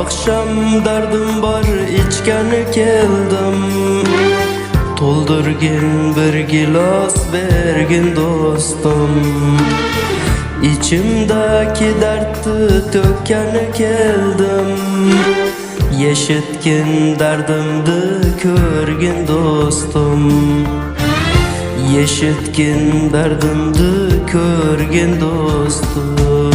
Akşam derdim var içkeni keldim. Toldurgin bir gilas bergin dostum. İçimdeki dertti tökkeni keldim. Yeşitgin derdimdi körgin dostum. Yeşitgin derdimdi körgin dostum.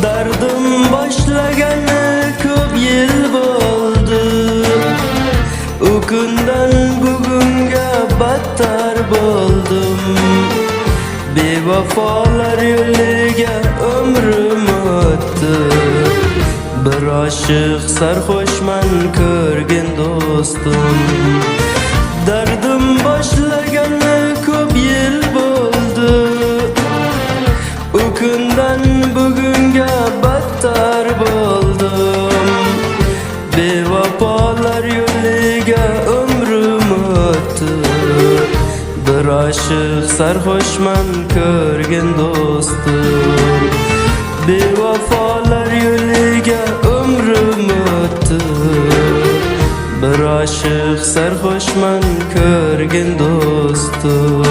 Derdim başlaganı köp yıl boldu. O günden bugünge battar boldum. Bevafalar yoluyga ömrüm öttü. Bir aşık sarhoşman körgin dostum. Derdim başlaganı köp yıl boldu. O günden bugünge battar boldum. Bevafalar yoluyga ömrüm öttü. Bir aşık sarhoşman körgin dostum. Bevafalar yoluyga ömrüm öttü. Bir aşık sarhoşman körgin dostum.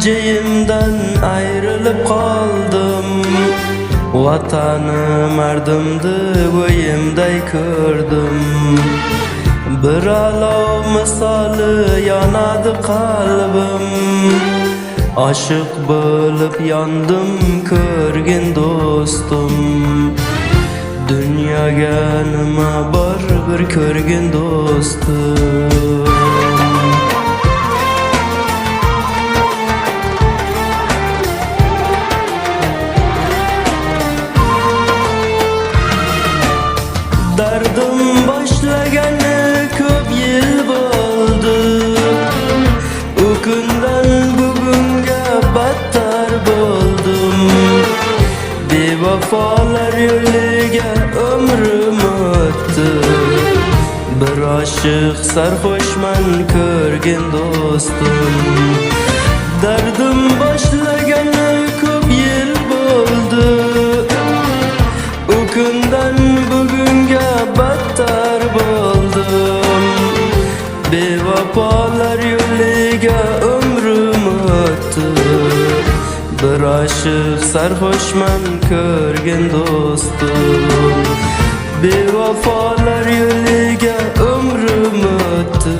Ceyimden ayrılıp kaldım. Vatanım ardımdı boyumday kördüm. Bir alav misali yanadı kalbim. Aşık bulup yandım körgin dostum. Dünyaga nima bor bir körgin dostum. Derdim başlaganı köp yıl boldu. O günden bugünge battar boldum. Bevafalar yoluyga ömrüm öttü. Bir aşık sarhoşman körgin dostum. Derdim başlaganı köp yıl boldu. O günden bugünge battar boldum. Bevafalar yoluyga ömrüm öttü. Bir aşık sarhoşman körgin dostum. Bevafalar yoluyga ömrüm öttü.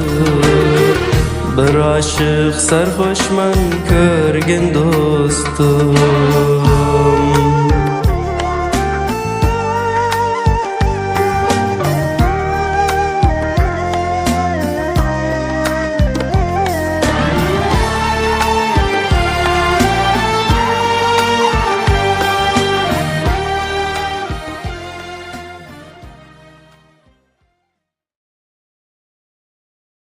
Bir aşık sarhoşman körgin dostum.